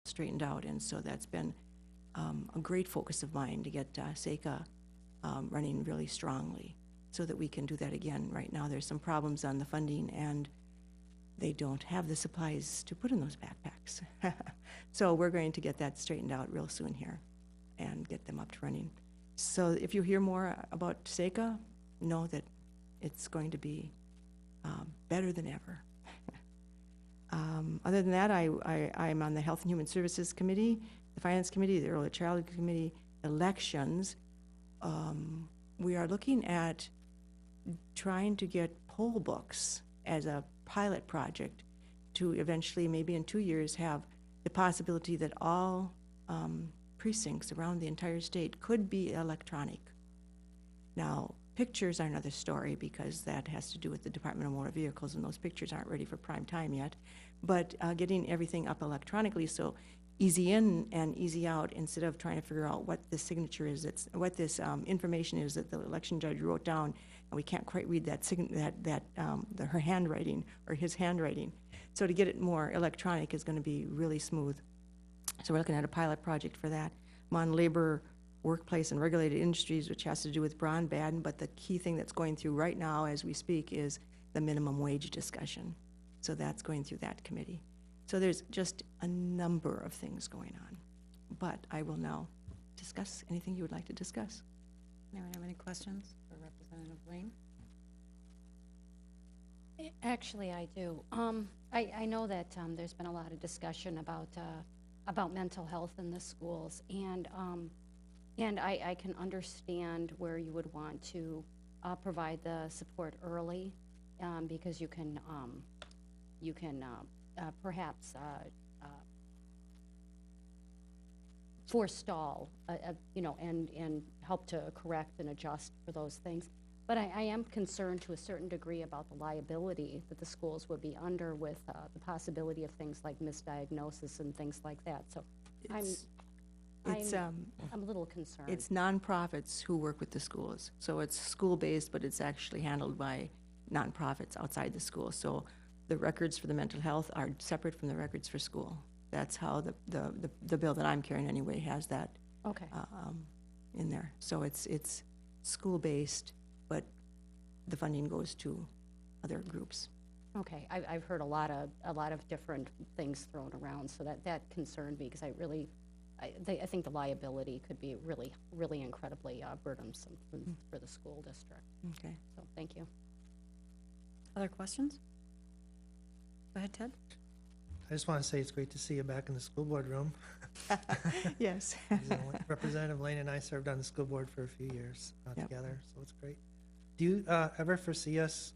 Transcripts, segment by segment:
straightened out. And so that's been a great focus of mine to get SECA running really strongly so that we can do that again. Right now there's some problems on the funding, and they don't have the supplies to put in those backpacks. So we're going to get that straightened out real soon here and get them up to running. So if you hear more about SECA, know that it's going to be better than ever. Other than that, I'm on the Health and Human Services Committee, the Finance Committee, the Early Childhood Committee, elections. We are looking at trying to get poll books as a pilot project to eventually, maybe in 2 years, have the possibility that all precincts around the entire state could be electronic. Now, pictures are another story because that has to do with the Department of Motor Vehicles, and those pictures aren't ready for prime time yet. But getting everything up electronically, so easy in and easy out, instead of trying to figure out what this signature is, what this information is that the election judge wrote down, and we can't quite read her handwriting or his handwriting. So to get it more electronic is going to be really smooth. So we're looking at a pilot project for that. I'm on labor, workplace, and regulated industries, which has to do with broadband, but the key thing that's going through right now as we speak is the minimum wage discussion. So that's going through that committee. So there's just a number of things going on. But I will now discuss anything you would like to discuss. Anyone have any questions for Representative Lane? Actually, I do. I know that there's been a lot of discussion about mental health in the schools, and I can understand where you would want to provide the support early, because you can perhaps forestall, and help to correct and adjust for those things. But I am concerned to a certain degree about the liability that the schools would be under with the possibility of things like misdiagnosis and things like that. So I'm a little concerned. It's nonprofits who work with the schools. So it's school-based, but it's actually handled by nonprofits outside the school. So the records for the mental health are separate from the records for school. That's how the bill that I'm carrying anyway has that Okay. In there. So it's school-based, but the funding goes to other groups. Okay, I've heard a lot of different things thrown around, so that concerned me, because I think the liability could be really, really incredibly burdensome for the school district. Okay. So thank you. Other questions? Go ahead, Ted. I just want to say it's great to see you back in the school board room. Yes. Representative Lane and I served on the school board for a few years Yep. together, so it's great. Do you ever foresee us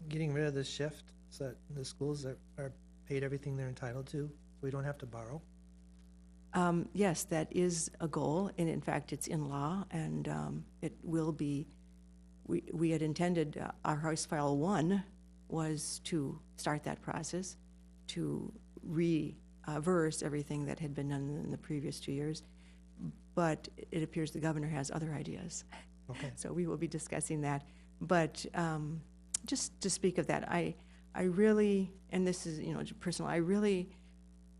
getting rid of this shift so that the schools are paid everything they're entitled to, so we don't have to borrow? Yes, that is a goal, and in fact, it's in law, and it will be. We had intended, our House File 1 was to start that process, to reverse everything that had been done in the previous 2 years, but it appears the governor has other ideas. Okay. So we will be discussing that. But just to speak of that, I really, and this is, personal, I really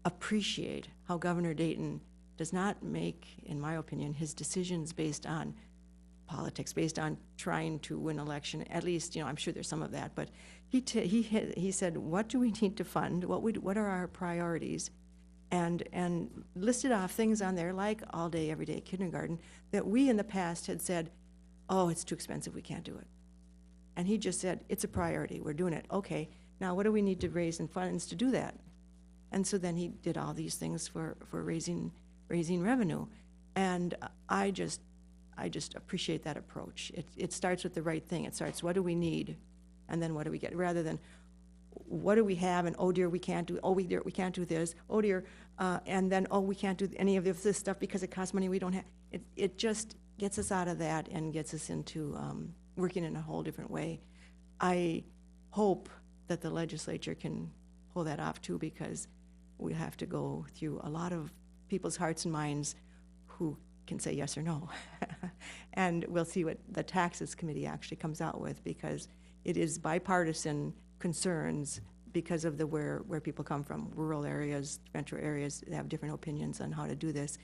appreciate how Governor Dayton does not make, in my opinion, his decisions based on politics, based on trying to win election. At least, I'm sure there's some of that, but he said, what do we need to fund? What are our priorities? And listed off things on there like all day, every day kindergarten that we in the past had said, oh, it's too expensive, we can't do it. And he just said, it's a priority, we're doing it. Okay, now what do we need to raise in funds to do that? And so then he did all these things for raising revenue. And I just appreciate that approach. It starts with the right thing. It starts, what do we need? And then what do we get? Rather than, what do we have? And oh dear, we can't do, we can't do this. Oh dear, and then, we can't do any of this stuff because it costs money we don't have. It just gets us out of that and gets us into working in a whole different way. I hope that the legislature can pull that off too, because we have to go through a lot of people's hearts and minds who can say yes or no. And we'll see what the taxes committee actually comes out with, because it is bipartisan concerns because of where people come from, rural areas, metro areas, they have different opinions on how to do this.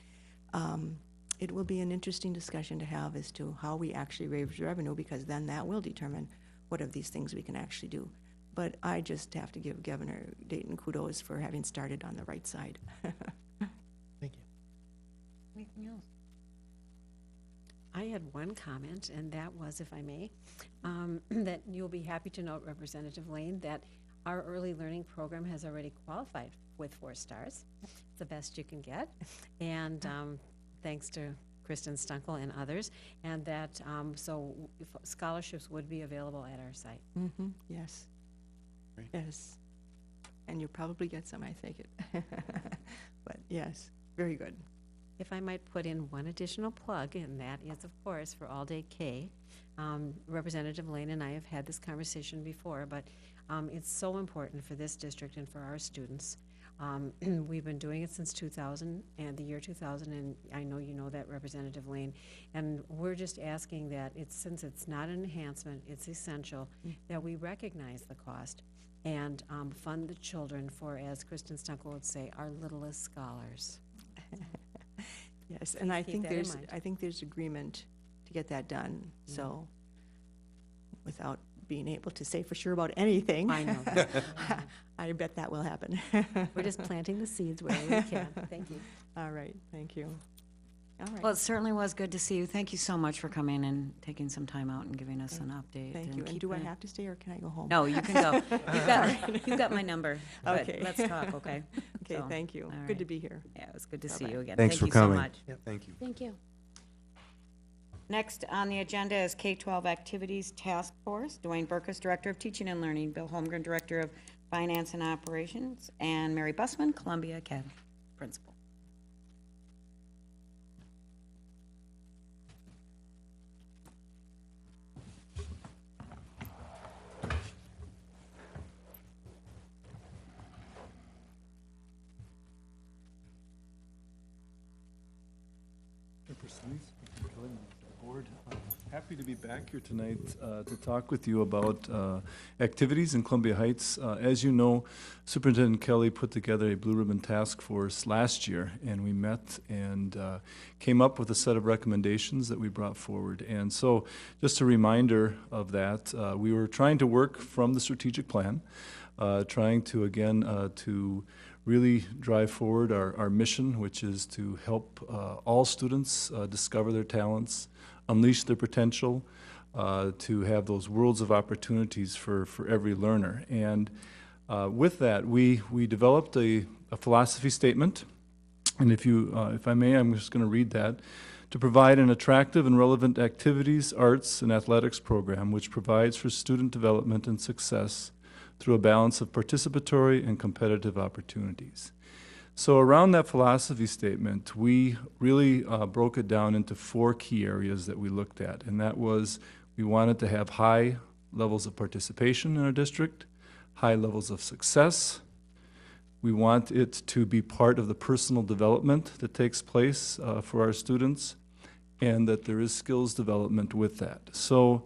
It will be an interesting discussion to have as to how we actually raise revenue, because then that will determine what of these things we can actually do. But I just have to give Governor Dayton kudos for having started on the right side. Thank you. Anything else? I had one comment, and that was, if I may, that you'll be happy to note, Representative Lane, that our early learning program has already qualified with 4 stars. It's the best you can get, and thanks to Kristen Stunkel and others, and that scholarships would be available at our site. Mm-hmm, yes. Great. Yes. And you'll probably get some, I think it. But yes, very good. If I might put in one additional plug, and that is, of course, for All Day K. Representative Lane and I have had this conversation before, but it's so important for this district and for our students. We've been doing it since 2000, and the year 2000, and I know you know that, Representative Lane, and we're just asking that since it's not an enhancement, it's essential that we recognize the cost and fund the children for, as Kristen Stunkel would say, our littlest scholars. Yes, and I Keep think that in there's mind. agreement to get that done. So without being able to say for sure about anything, I know that. I bet that will happen. We're just planting the seeds wherever we can. Thank you. All right, thank you. All right. Well, it certainly was good to see you. Thank you so much for coming and taking some time out and giving us an update. Thank you. And keep do I it- have to stay or can I go home? No, you can go. You've got my number. But Okay. let's talk, okay? Okay, So, thank you. all Good to right. be here. Yeah, it was good to see Bye-bye. you again. Thanks Thank for you coming. so much. Thank you. Thank you. Next on the agenda is K-12 Activities Task Force. Dwayne Burkus, Director of Teaching and Learning, Bill Holmgren, Director of Finance and Operations, and Mary Bussman, Columbia Academy Principal. Chairperson Lees, Mr. Kelly, members of the board. Happy to be back here tonight to talk with you about activities in Columbia Heights. As you know, Superintendent Kelly put together a Blue Ribbon Task Force last year, and we met and came up with a set of recommendations that we brought forward. And so, just a reminder of that, we were trying to work from the strategic plan, trying to, again, to really drive forward our mission, which is to help all students discover their talents, unleash their potential, to have those worlds of opportunities for every learner. And with that, we developed a philosophy statement. And if I may, I'm just going to read that. To provide an attractive and relevant activities, arts, and athletics program which provides for student development and success through a balance of participatory and competitive opportunities. So around that philosophy statement, we really broke it down into 4 key areas that we looked at, and that was we wanted to have high levels of participation in our district, high levels of success. We want it to be part of the personal development that takes place for our students, and that there is skills development with that. So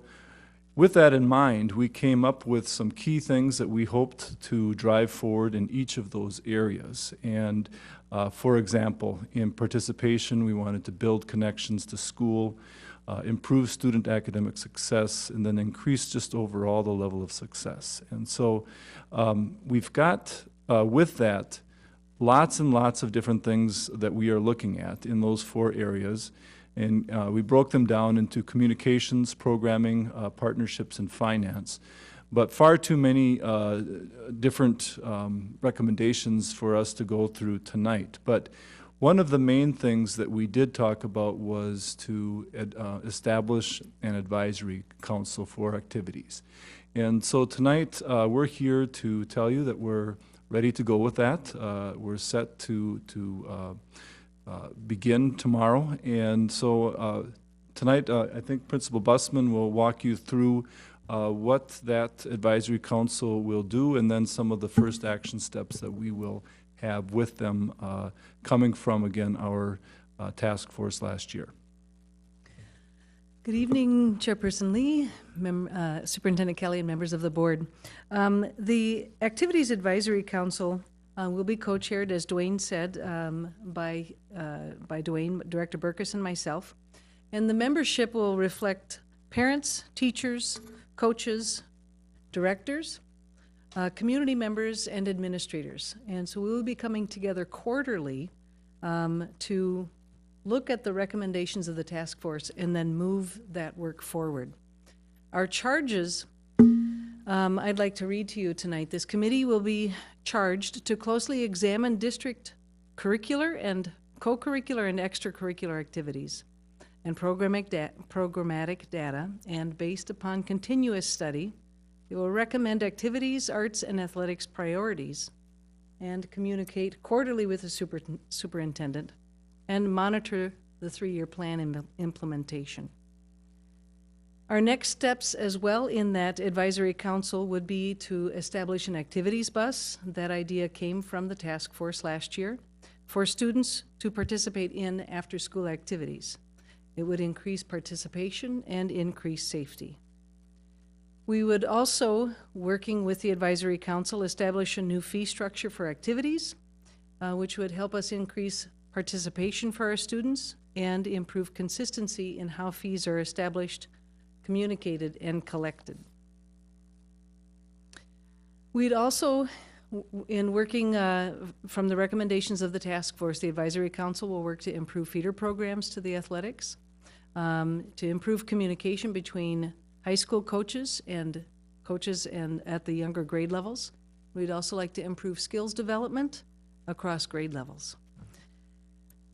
with that in mind, we came up with some key things that we hoped to drive forward in each of those areas. And for example, in participation, we wanted to build connections to school, improve student academic success, and then increase just overall the level of success. And so we've got, with that, lots and lots of different things that we are looking at in those 4 areas. And we broke them down into communications, programming, partnerships, and finance. But far too many different recommendations for us to go through tonight. But one of the main things that we did talk about was to establish an advisory council for activities. And so tonight, we're here to tell you that we're ready to go with that. We're set to begin tomorrow. And so tonight, I think Principal Bussman will walk you through what that advisory council will do, and then some of the first action steps that we will have with them coming from, again, our task force last year. Good evening, Chairperson Lee, Superintendent Kelly, and members of the board. The Activities Advisory Council will be co-chaired, as Dwayne said, by Dwayne, Director Burkus, and myself. And the membership will reflect parents, teachers, coaches, directors, community members, and administrators. And so we will be coming together quarterly to look at the recommendations of the task force and then move that work forward. Our charges, I'd like to read to you tonight. This committee will be charged to closely examine district curricular and co-curricular and extracurricular activities and programmatic data, and based upon continuous study, it will recommend activities, arts, and athletics priorities and communicate quarterly with the superintendent and monitor the 3-year plan implementation. Our next steps as well in that advisory council would be to establish an activities bus. That idea came from the task force last year for students to participate in after-school activities. It would increase participation and increase safety. We would also, working with the advisory council, establish a new fee structure for activities, which would help us increase participation for our students and improve consistency in how fees are established, communicated, and collected. We'd also, in working from the recommendations of the task force, the advisory council will work to improve feeder programs to the athletics, to improve communication between high school coaches and at the younger grade levels. We'd also like to improve skills development across grade levels.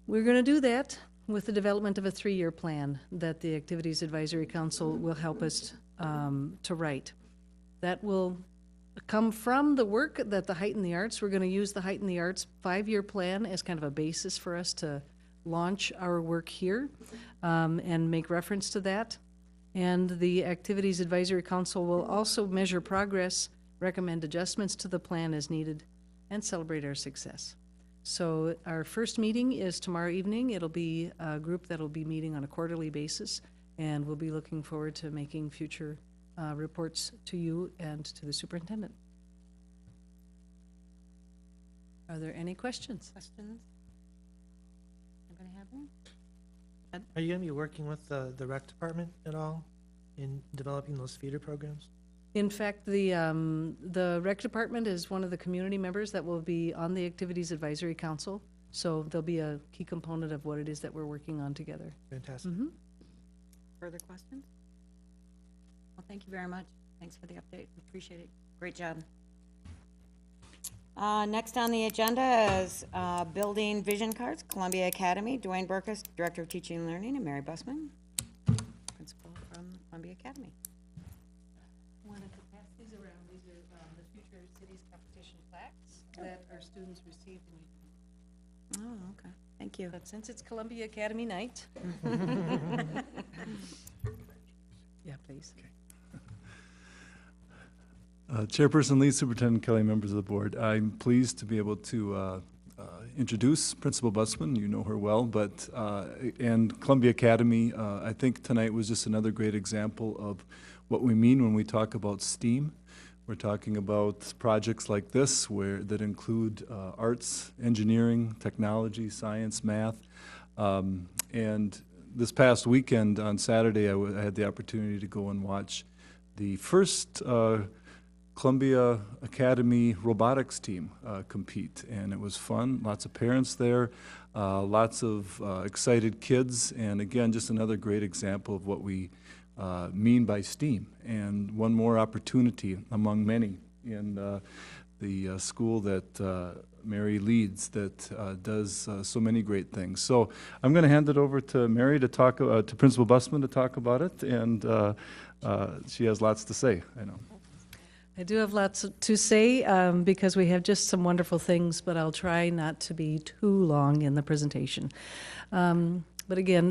We're going to do that with the development of a 3-year plan that the Activities Advisory Council will help us to write. That will come from the work that the Heighten the Arts, we're going to use the Heighten the Arts 5-year plan as kind of a basis for us to launch our work here and make reference to that. And the Activities Advisory Council will also measure progress, recommend adjustments to the plan as needed, and celebrate our success. So our first meeting is tomorrow evening. It'll be a group that'll be meeting on a quarterly basis, and we'll be looking forward to making future reports to you and to the superintendent. Are there any questions? Questions? Anybody have any? Are you going to be working with the rec department at all in developing those feeder programs? In fact, the rec department is one of the community members that will be on the Activities Advisory Council, so they'll be a key component of what it is that we're working on together. Fantastic. Mm-hmm. Further questions? Well, thank you very much. Thanks for the update. Appreciate it. Great job. Next on the agenda is building vision cards, Columbia Academy. Dwayne Burkus, Director of Teaching and Learning, and Mary Busman, Principal from Columbia Academy. Wanted to pass these around. These are the Future Cities competition plaques that our students received. Oh, okay. Thank you. But since it's Columbia Academy night. Yeah, please. Chairperson Lee, Superintendent Kelly, members of the board, I'm pleased to be able to introduce Principal Busman. You know her well, but and Columbia Academy. I think tonight was just another great example of what we mean when we talk about STEAM. We're talking about projects like this that include arts, engineering, technology, science, math. And this past weekend on Saturday, I had the opportunity to go and watch the first Columbia Academy robotics team compete, and it was fun. Lots of parents there, lots of excited kids, and again, just another great example of what we mean by STEAM, and one more opportunity among many in the school that Mary leads that does so many great things. So I'm going to hand it over to Mary to talk to Principal Busman to talk about it, and she has lots to say, I know. I do have lots to say because we have just some wonderful things, but I'll try not to be too long in the presentation. But again,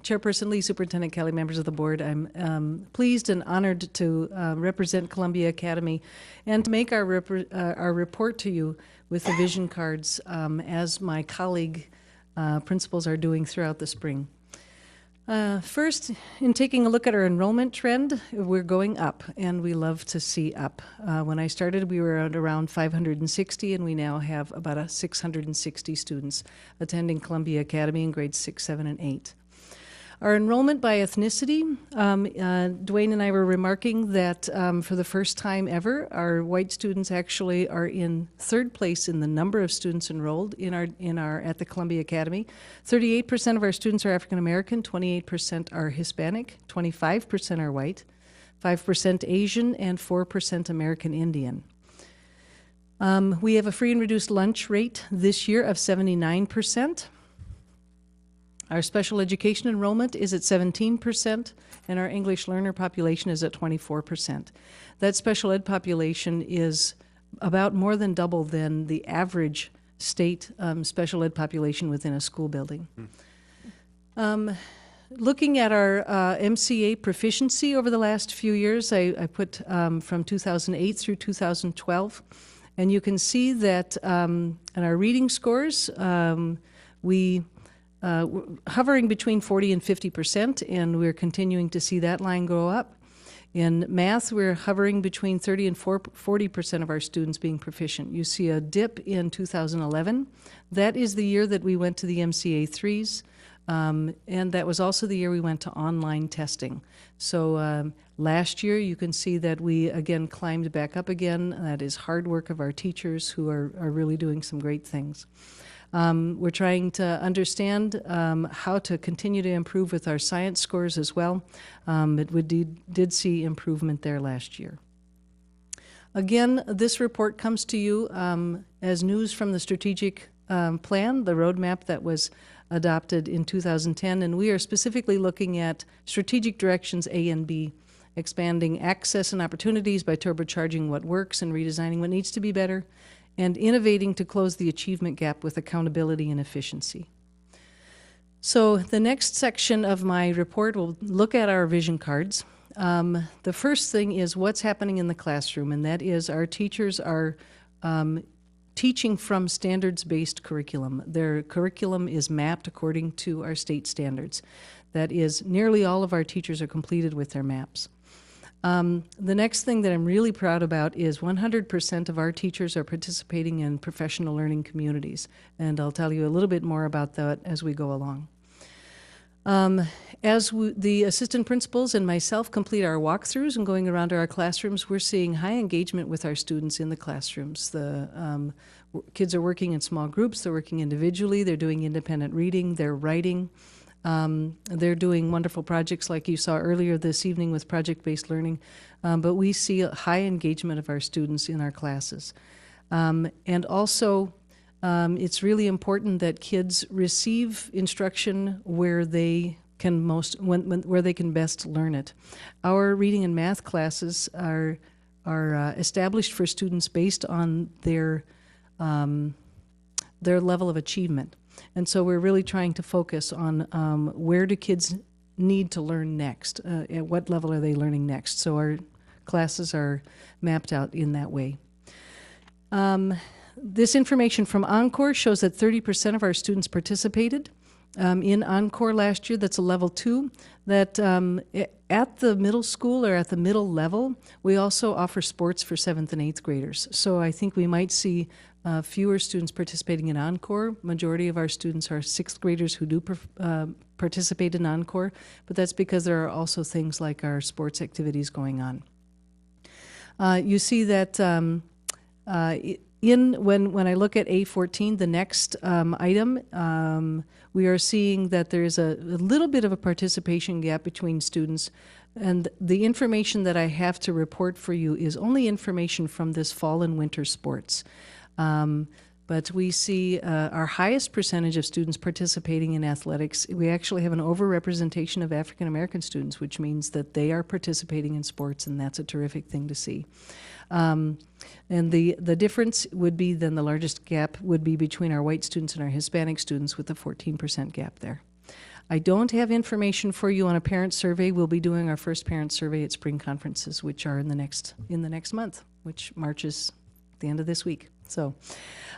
Chairperson Lee, Superintendent Kelly, members of the board, I'm pleased and honored to represent Columbia Academy and to make our report to you with the vision cards as my colleague principals are doing throughout the spring. First, in taking a look at our enrollment trend, we're going up, and we love to see up. When I started, we were at around 560, and we now have about 660 students attending Columbia Academy in grades 6, 7, and 8. Our enrollment by ethnicity, Dwayne and I were remarking that for the first time ever, our white students actually are in third place in the number of students enrolled at the Columbia Academy. 38% of our students are African American, 28% are Hispanic, 25% are white, 5% Asian, and 4% American Indian. We have a free and reduced lunch rate this year of 79%. Our special education enrollment is at 17%, and our English learner population is at 24%. That special ed population is about more than double than the average state special ed population within a school building. Looking at our MCA proficiency over the last few years, I put from 2008 through 2012, and you can see that in our reading scores, we're hovering between 40 and 50%, and we're continuing to see that line go up. In math, we're hovering between 30 and 40% of our students being proficient. You see a dip in 2011. That is the year that we went to the MCA 3s, and that was also the year we went to online testing. So last year, you can see that we again climbed back up again. That is hard work of our teachers who are really doing some great things. We're trying to understand how to continue to improve with our science scores as well. We did see improvement there last year. Again, this report comes to you as news from the strategic plan, the roadmap that was adopted in 2010, and we are specifically looking at strategic directions A and B, expanding access and opportunities by turbocharging what works and redesigning what needs to be better, and innovating to close the achievement gap with accountability and efficiency. So the next section of my report will look at our vision cards. The first thing is what's happening in the classroom, and that is our teachers are teaching from standards-based curriculum. Their curriculum is mapped according to our state standards. That is, nearly all of our teachers are completed with their maps. The next thing that I'm really proud about is 100% of our teachers are participating in professional learning communities, and I'll tell you a little bit more about that as we go along. The assistant principals and myself complete our walkthroughs and going around to our classrooms, we're seeing high engagement with our students in the classrooms. The kids are working in small groups, they're working individually, they're doing independent reading, they're writing. They're doing wonderful projects like you saw earlier this evening with project-based learning, but we see a high engagement of our students in our classes. And also, it's really important that kids receive instruction where they can where they can best learn it. Our reading and math classes are established for students based on their level of achievement. And so we're really trying to focus on where do kids need to learn next? At what level are they learning next? So our classes are mapped out in that way. This information from Encore shows that 30% of our students participated in Encore last year. That's a level 2. That at the middle school or at the middle level, we also offer sports for 7th and 8th graders. So I think we might see fewer students participating in Encore. Majority of our students are 6th graders who do participate in Encore, but that's because there are also things like our sports activities going on. You see that when I look at A14, the next item, we are seeing that there is a little bit of a participation gap between students, and the information that I have to report for you is only information from this fall and winter sports. But we see our highest percentage of students participating in athletics. We actually have an overrepresentation of African American students, which means that they are participating in sports, and that's a terrific thing to see. And the difference would be then the largest gap would be between our white students and our Hispanic students, with a 14% gap there. I don't have information for you on a parent survey. We'll be doing our first parent survey at spring conferences, which are in the next month, which marches at the end of this week. So,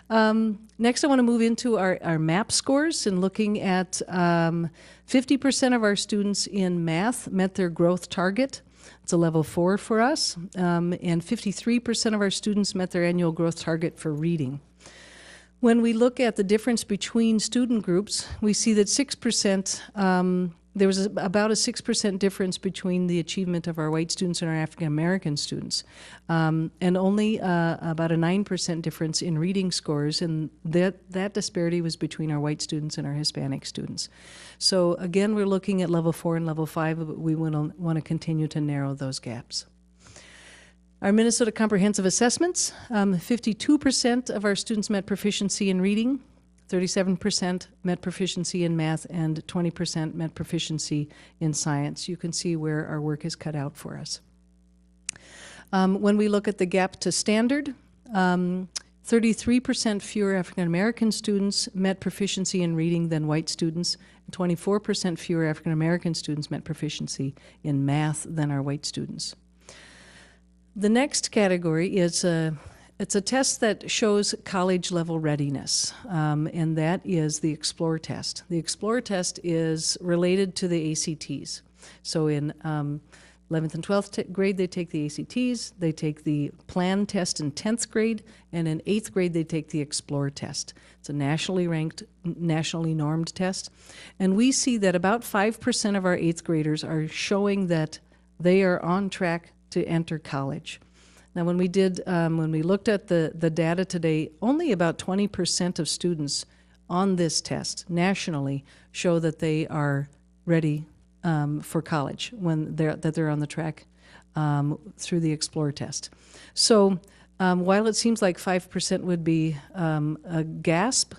next I want to move into our MAP scores and looking at 50% of our students in math met their growth target. It's a level 4 for us, and 53% of our students met their annual growth target for reading. When we look at the difference between student groups, we see that 6%, there was about a 6% difference between the achievement of our white students and our African American students, and only about a 9% difference in reading scores, and that disparity was between our white students and our Hispanic students. So again, we're looking at level 4 and level 5, but we want to continue to narrow those gaps. Our Minnesota Comprehensive Assessments, 52% of our students met proficiency in reading, 37% met proficiency in math, and 20% met proficiency in science. You can see where our work is cut out for us. When we look at the gap to standard, 33% fewer African American students met proficiency in reading than white students, and 24% fewer African American students met proficiency in math than our white students. The next category is it's a test that shows college level readiness, and that is the Explore test. The Explore test is related to the ACTs. So in 11th and 12th grade, they take the ACTs, they take the Plan test in 10th grade, and in 8th grade, they take the Explore test. It's a nationally ranked, nationally normed test. And we see that about 5% of our 8th graders are showing that they are on track to enter college. Now, when we looked at the data today, only about 20% of students on this test nationally show that they are ready for college when they're on the track through the Explore test. So while it seems like 5% would be a gasp,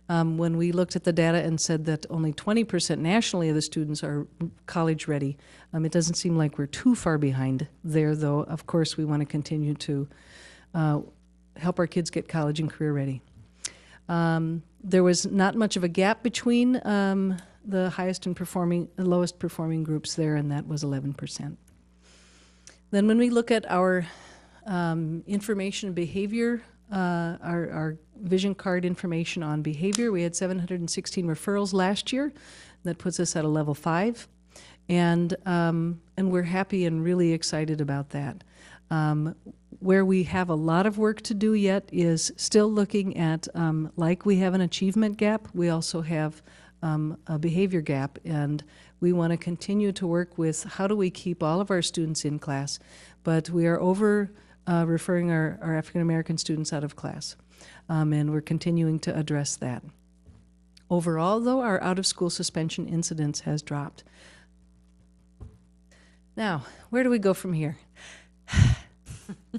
when we looked at the data and said that only 20% nationally of the students are college ready, it doesn't seem like we're too far behind there, though, of course, we want to continue to help our kids get college and career ready. There was not much of a gap between the highest and lowest performing groups there, and that was 11%. Then when we look at our information and behavior, our vision card information on behavior, we had 716 referrals last year. That puts us at a level 5, and we're happy and really excited about that. Where we have a lot of work to do yet is still looking at, like we have an achievement gap, we also have a behavior gap, and we want to continue to work with how do we keep all of our students in class, but we are referring our African American students out of class, and we're continuing to address that. Overall, though, our out-of-school suspension incidence has dropped. Now, where do we go from here?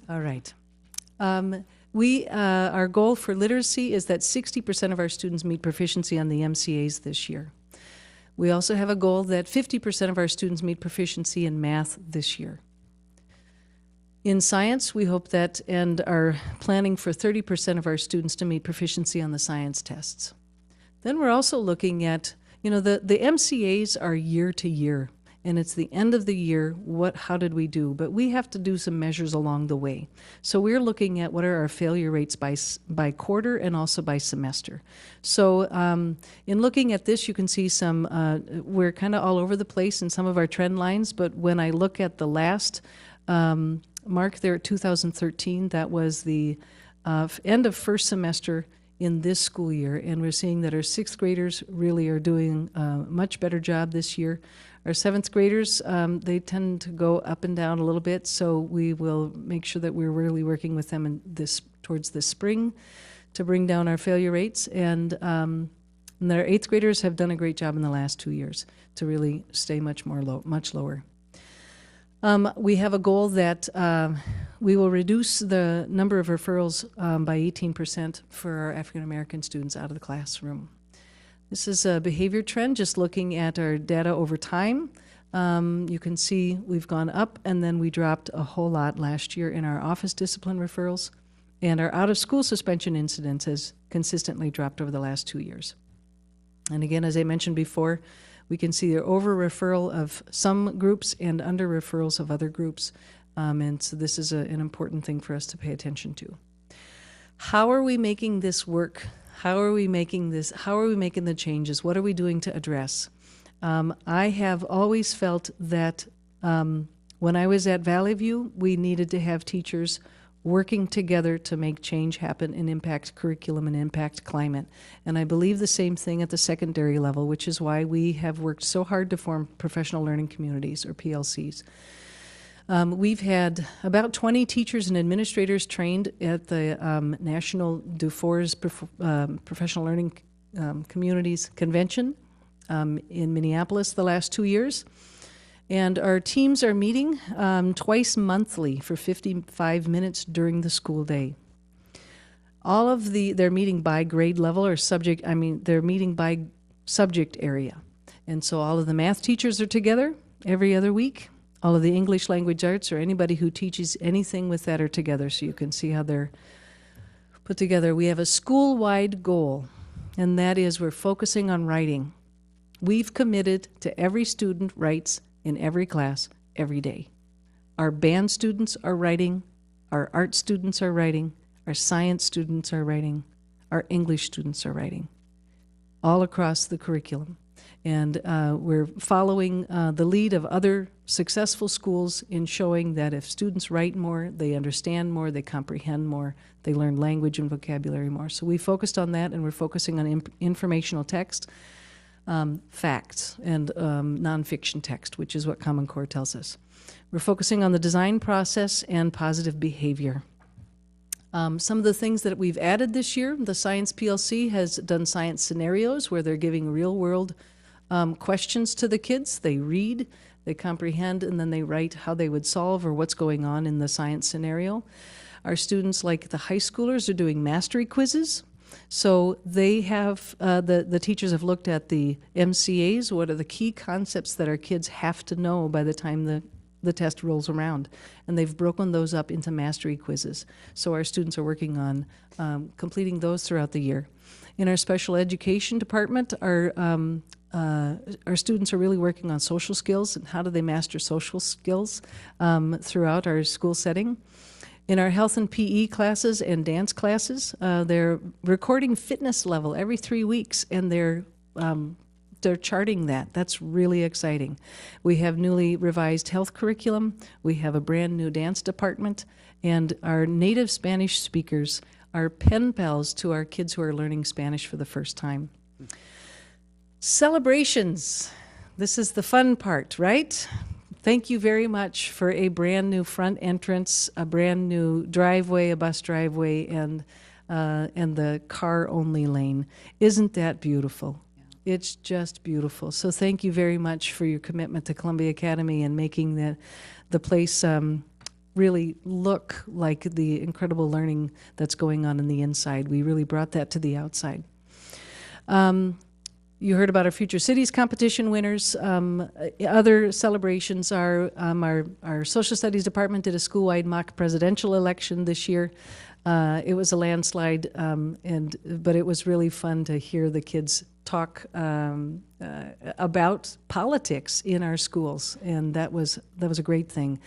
All right. Our goal for literacy is that 60% of our students meet proficiency on the MCAs this year. We also have a goal that 50% of our students meet proficiency in math this year. In science, we hope that and are planning for 30% of our students to meet proficiency on the science tests. Then we're also looking at, the MCAs are year to year, and it's the end of the year, how did we do? But we have to do some measures along the way. So we're looking at what are our failure rates by quarter and also by semester. So in looking at this, you can see we're kind of all over the place in some of our trend lines, but when I look at the last mark there at 2013, that was the end of first semester in this school year, and we're seeing that our 6th graders really are doing a much better job this year. Our 7th graders, they tend to go up and down a little bit, so we will make sure that we're really working with them towards this spring to bring down our failure rates. And our 8th graders have done a great job in the last 2 years to really stay much lower. We have a goal that we will reduce the number of referrals by 18% for our African American students out of the classroom. This is a behavior trend, just looking at our data over time. You can see we've gone up, and then we dropped a whole lot last year in our office discipline referrals, and our out-of-school suspension incidence has consistently dropped over the last 2 years. And again, as I mentioned before, we can see the over-referral of some groups and under-referrals of other groups, and so this is an important thing for us to pay attention to. how are we making this work? How are we making the changes? What are we doing to address? I have always felt that when I was at Valley View, we needed to have teachers working together to make change happen and impact curriculum and impact climate. And I believe the same thing at the secondary level, which is why we have worked so hard to form professional learning communities, or PLCs. We've had about 20 teachers and administrators trained at the National Dufour's Professional Learning Communities Convention in Minneapolis the last 2 years. And our teams are meeting twice monthly for 55 minutes during the school day. They're meeting by grade level or subject, they're meeting by subject area. And so all of the math teachers are together every other week. All of the English language arts or anybody who teaches anything with that are together, so you can see how they're put together. We have a school-wide goal, and that is we're focusing on writing. We've committed to every student writes in every class, every day. Our band students are writing, our art students are writing, our science students are writing, our English students are writing, all across the curriculum. And we're following the lead of other successful schools in showing that if students write more, they understand more, they comprehend more, they learn language and vocabulary more. So we focused on that, and we're focusing on informational text, facts, and nonfiction text, which is what Common Core tells us. We're focusing on the design process and positive behavior. Some of the things that we've added this year, the Science PLC has done science scenarios where they're giving real-world questions to the kids. They read, they comprehend, and then they write how they would solve or what's going on in the science scenario. Our students, like the high schoolers, are doing mastery quizzes. So they have, the teachers have looked at the MCAs, what are the key concepts that our kids have to know by the time the test rolls around. And they've broken those up into mastery quizzes. So our students are working on completing those throughout the year. In our special education department, our students are really working on social skills and how do they master social skills throughout our school setting. In our health and PE classes and dance classes, they're recording fitness level every 3 weeks, and they're charting that. That's really exciting. We have newly revised health curriculum. We have a brand new dance department, and our native Spanish speakers are pen pals to our kids who are learning Spanish for the first time. Celebrations. This is the fun part, right? Thank you very much for a brand new front entrance, a brand new driveway, a bus driveway, and the car-only lane. Isn't that beautiful? Yeah. It's just beautiful. So thank you very much for your commitment to Columbia Academy and making the place really look like the incredible learning that's going on in the inside. We really brought that to the outside. You heard about our Future Cities competition winners. Other celebrations are our social studies department did a school-wide mock presidential election this year. It was a landslide, but it was really fun to hear the kids talk about politics in our schools, and that was a great thing.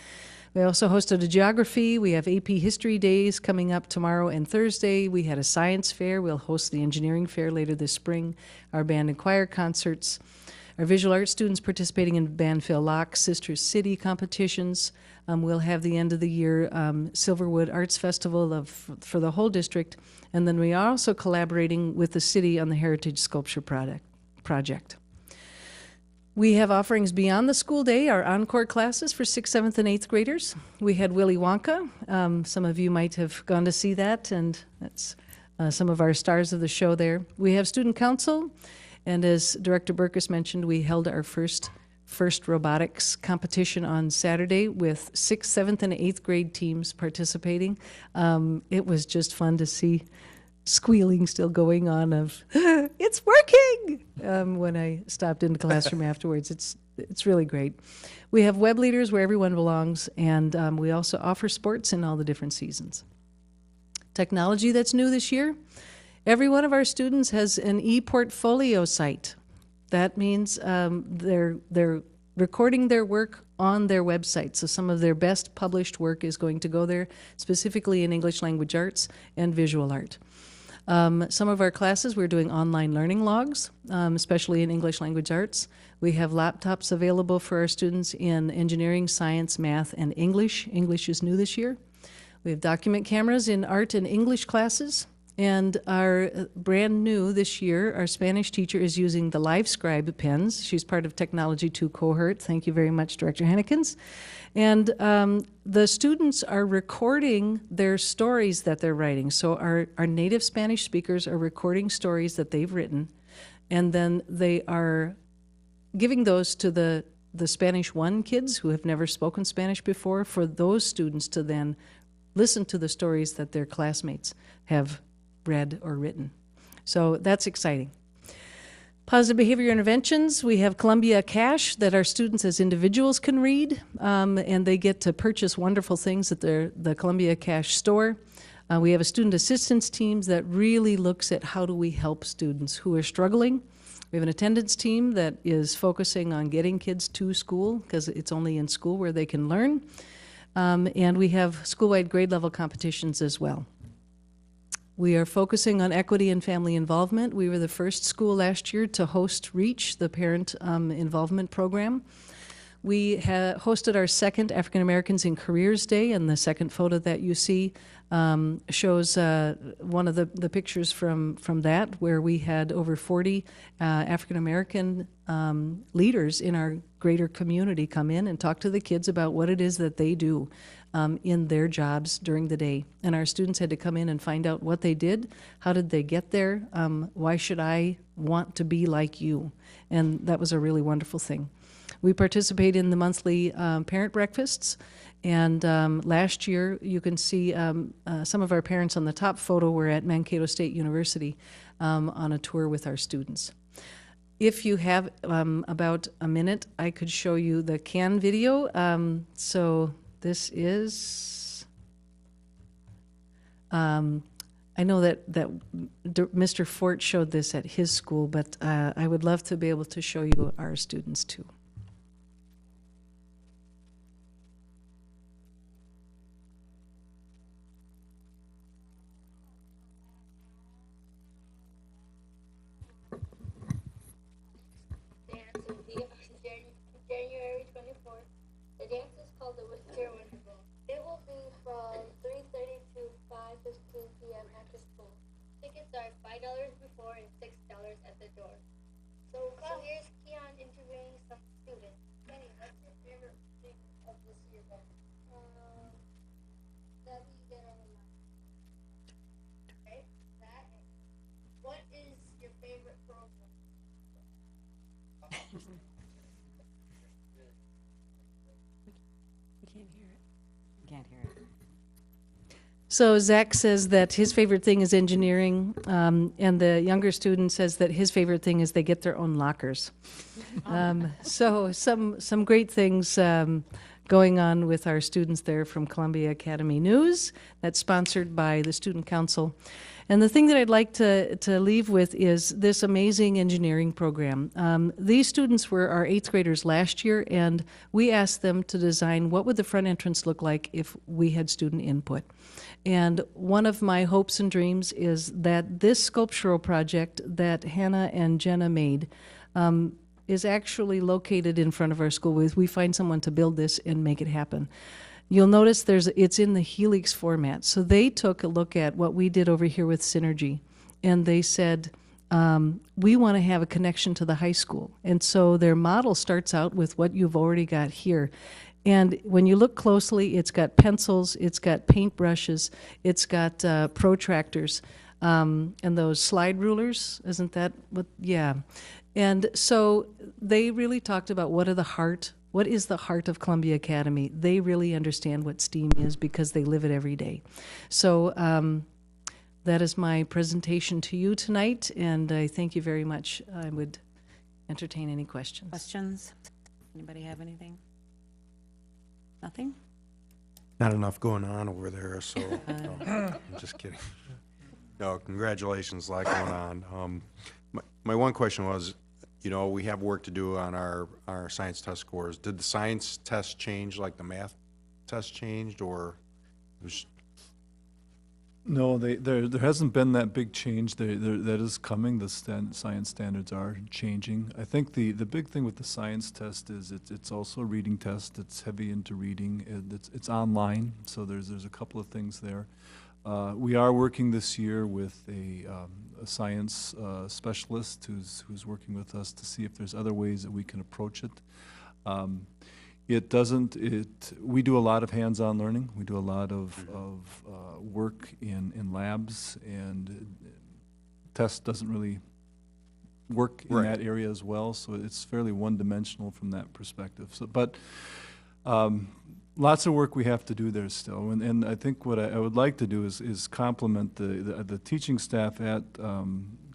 We also hosted a geography. We have AP History Days coming up tomorrow and Thursday. We had a science fair. We'll host the engineering fair later this spring. Our band and choir concerts. Our visual arts students participating in Banfield Lock, Sister City competitions. We'll have the end of the year Silverwood Arts Festival for the whole district. And then we are also collaborating with the city on the Heritage Sculpture project. We have offerings beyond the school day, our encore classes for 6th, 7th, and 8th graders. We had Willy Wonka. Some of you might have gone to see that, and that's some of our stars of the show there. We have student council, and as Director Burkus mentioned, we held our first robotics competition on Saturday with 6th, 7th, and 8th grade teams participating. It was just fun to see squealing still going on of, it's working, when I stopped in the classroom afterwards. It's really great. We have web leaders where everyone belongs, and we also offer sports in all the different seasons. Technology that's new this year, every one of our students has an e-portfolio site. That means they're recording their work on their website. So some of their best published work is going to go there, specifically in English language arts and visual art. Some of our classes, we're doing online learning logs, especially in English language arts. We have laptops available for our students in engineering, science, math, and English. English is new this year. We have document cameras in art and English classes. And our brand new this year, our Spanish teacher is using the LiveScribe pens. She's part of Technology 2 cohort. Thank you very much, Director Hennekens. And the students are recording their stories that they're writing. So our native Spanish speakers are recording stories that they've written, and then they are giving those to the Spanish 1 kids who have never spoken Spanish before, for those students to then listen to the stories that their classmates have read or written. So that's exciting. Positive behavior interventions, we have Columbia Cash that our students as individuals can read, and they get to purchase wonderful things at the Columbia Cash store. We have a student assistance team that really looks at how do we help students who are struggling. We have an attendance team that is focusing on getting kids to school, because it's only in school where they can learn. And we have school-wide grade level competitions as well. We are focusing on equity and family involvement. We were the first school last year to host REACH, the Parent Involvement Program. We hosted our second African Americans in Careers Day, and the second photo that you see shows one of the pictures from that, where we had over 40 African American leaders in our greater community come in and talk to the kids about what it is that they do in their jobs during the day. And our students had to come in and find out what they did, how did they get there, why should I want to be like you? And that was a really wonderful thing. We participate in the monthly parent breakfasts, and last year you can see some of our parents on the top photo were at Mankato State University on a tour with our students. If you have about a minute, I could show you the CAN video. So this is, I know that Mr. Fort showed this at his school, but I would love to be able to show you our students too. January 24th. The dance is called the Whisker Wonderful. It will be from 3:30 to 5:15 p.m. after school. Tickets are $5 before and $6 at the door. So here's Keon interviewing some students. Kenny, what's your favorite thing of this year? That we get on the line. Okay, that. What is your favorite program? Can't hear it. So Zach says that his favorite thing is engineering, and the younger student says that his favorite thing is they get their own lockers. So some great things going on with our students there from Columbia Academy News. That's sponsored by the Student Council. And the thing that I'd like to leave with is this amazing engineering program. These students were our 8th graders last year, and we asked them to design what would the front entrance look like if we had student input. And one of my hopes and dreams is that this sculptural project that Hannah and Jenna made is actually located in front of our school. We find someone to build this and make it happen. You'll notice it's in the Helix format. So they took a look at what we did over here with Synergy, and they said, we want to have a connection to the high school. And so their model starts out with what you've already got here. And when you look closely, it's got pencils, it's got paintbrushes, it's got protractors, and those slide rulers, isn't that what? Yeah. And so they really talked about what is the heart of Columbia Academy. They really understand what STEAM is because they live it every day. So that is my presentation to you tonight, and I thank you very much. I would entertain any questions. Questions? Anybody have anything? Nothing? Not enough going on over there, so no, I'm just kidding. No, congratulations, a lot going on. My one question was, you know, we have work to do on our science test scores. Did the science test change like the math test changed, or it was, No, there hasn't been that big change. That is coming. The science standards are changing. I think the big thing with the science test is it's also a reading test. It's heavy into reading. It's online, so there's a couple of things there. We are working this year with a science specialist who's working with us to see if there's other ways that we can approach it. We do a lot of hands-on learning. We do a lot of work in labs, and test doesn't really work in Right. that area as well, so it's fairly one-dimensional from that perspective. So, but lots of work we have to do there still, and I think what I would like to do is complement the teaching staff at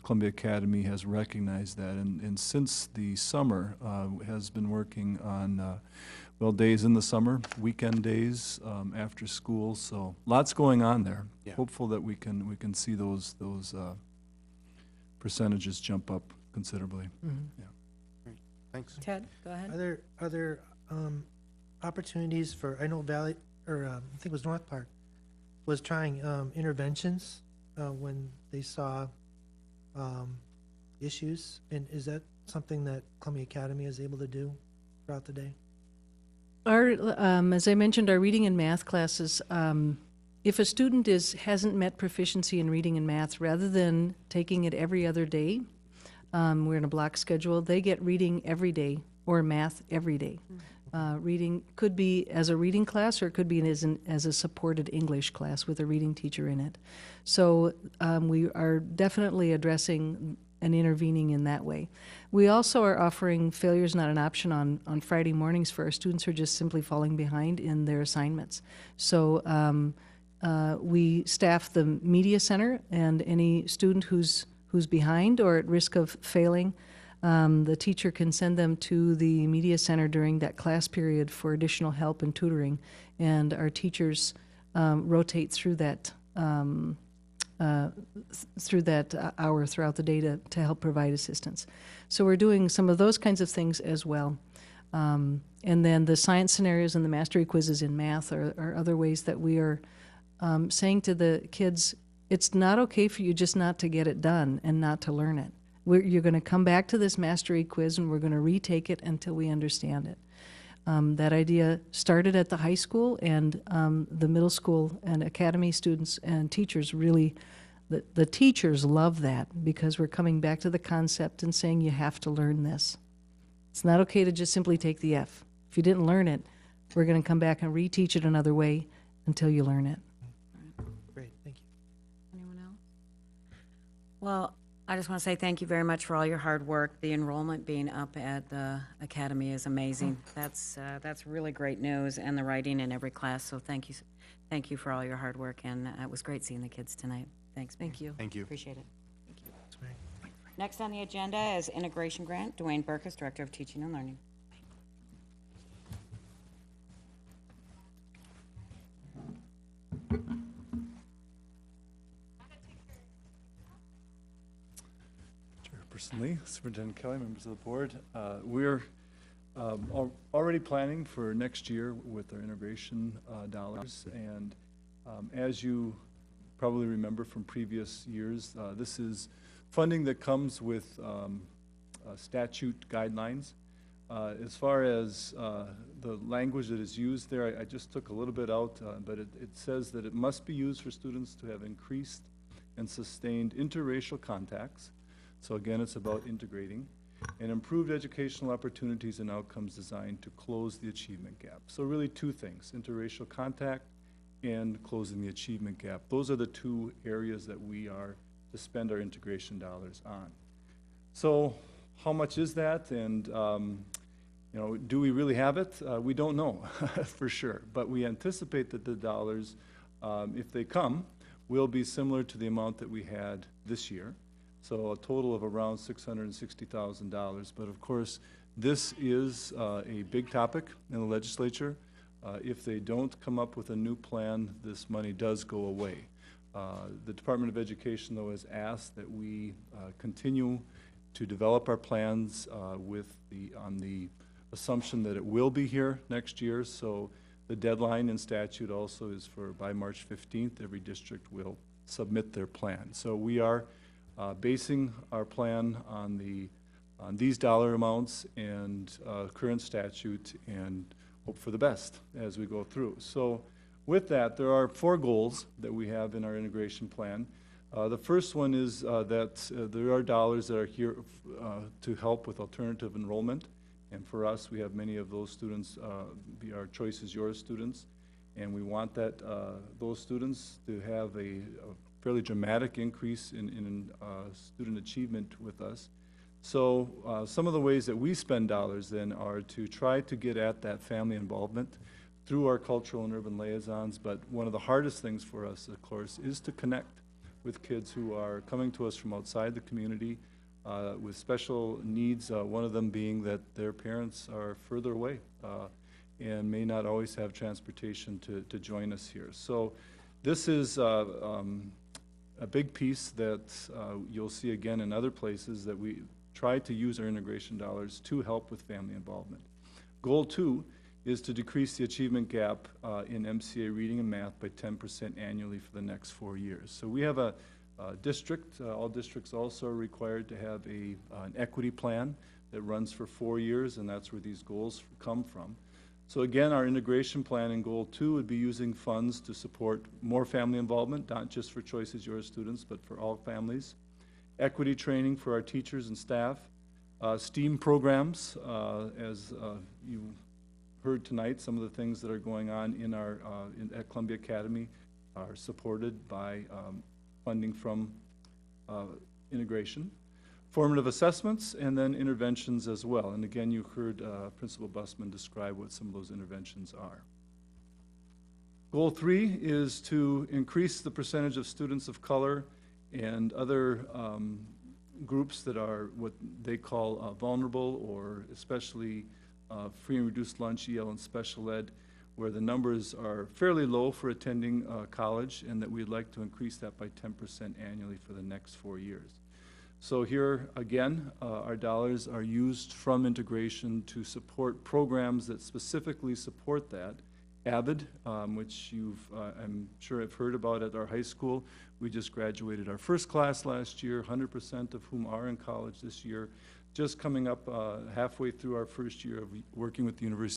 Columbia Academy has recognized that, and since the summer has been working on days in the summer, weekend days, after school, so lots going on there. Yeah. Hopeful that we can see those percentages jump up considerably. thanks. Ted, go ahead. Are there opportunities for, I know Valley, or I think it was North Park, was trying interventions when they saw issues, and is that something that Columbia Academy is able to do throughout the day? Our, as I mentioned, our reading and math classes, if a student hasn't met proficiency in reading and math, rather than taking it every other day, we're in a block schedule, they get reading every day or math every day. Reading could be as a reading class, or it could be as a supported English class with a reading teacher in it. So we are definitely addressing and intervening in that way. We also are offering Failure is Not an Option on Friday mornings for our students who are just simply falling behind in their assignments. So we staff the media center, and any student who's behind or at risk of failing, the teacher can send them to the media center during that class period for additional help and tutoring, and our teachers rotate through that hour throughout the day to help provide assistance. So we're doing some of those kinds of things as well. And then the science scenarios and the mastery quizzes in math are other ways that we are saying to the kids, it's not okay for you just not to get it done and not to learn it. You're going to come back to this mastery quiz, and we're going to retake it until we understand it. That idea started at the high school, and the middle school and academy students and teachers really, the teachers love that, because we're coming back to the concept and saying you have to learn this. It's not okay to just simply take the F. If you didn't learn it, we're going to come back and reteach it another way until you learn it. Great, thank you. Anyone else? Well, I just want to say thank you very much for all your hard work. The enrollment being up at the academy is amazing. That's really great news, and the writing in every class. So thank you for all your hard work, and it was great seeing the kids tonight. Thanks. Mary. Thank you. Thank you. Appreciate it. That's right. Next on the agenda is integration grant. Dwayne Burkus, Director of Teaching and Learning. Chairperson Lee, Superintendent Kelly, members of the board, we're already planning for next year with our integration dollars, and as you probably remember from previous years, this is funding that comes with statute guidelines. As far as the language that is used there, I just took a little bit out, but it says that it must be used for students to have increased and sustained interracial contacts. So again, it's about integrating, and improved educational opportunities and outcomes designed to close the achievement gap. So really two things, interracial contact and closing the achievement gap. Those are the two areas that we are to spend our integration dollars on. So how much is that, and you know, do we really have it? We don't know for sure, but we anticipate that the dollars, if they come, will be similar to the amount that we had this year. So a total of around $660,000. But of course, this is a big topic in the legislature. If they don't come up with a new plan, this money does go away. The Department of Education, though, has asked that we continue to develop our plans on the assumption that it will be here next year. So the deadline in statute also is by March 15th, every district will submit their plan. So we are basing our plan on these dollar amounts and current statute, and hope for the best as we go through. So with that, there are 4 goals that we have in our integration plan. The first one is that there are dollars that are here to help with alternative enrollment. And for us, we have many of those students, be our Choice is Yours students. And we want those students to have a fairly dramatic increase in student achievement with us. So some of the ways that we spend dollars then are to try to get at that family involvement through our cultural and urban liaisons. But one of the hardest things for us, of course, is to connect with kids who are coming to us from outside the community with special needs, one of them being that their parents are further away and may not always have transportation to join us here. So this is a big piece that you'll see again in other places, that we try to use our integration dollars to help with family involvement. Goal 2 is to decrease the achievement gap in MCA reading and math by 10% annually for the next 4 years. So we have a district, all districts also are required to have an equity plan that runs for 4 years, and that's where these goals come from. So again, our integration plan in Goal 2 would be using funds to support more family involvement, not just for Choice is Yours students, but for all families. Equity training for our teachers and staff. STEAM programs, as you heard tonight, some of the things that are going on in our at Columbia Academy are supported by funding from integration. Formative assessments, and then interventions as well. And again, you heard Principal Busman describe what some of those interventions are. Goal 3 is to increase the percentage of students of color and other groups that are what they call vulnerable, or especially free and reduced lunch, EL, and special ed, where the numbers are fairly low for attending college, and that we'd like to increase that by 10% annually for the next 4 years. So here, again, our dollars are used from integration to support programs that specifically support that. AVID, which I'm sure have heard about at our high school. We just graduated our first class last year, 100% of whom are in college this year. Just coming up halfway through our first year of working with the University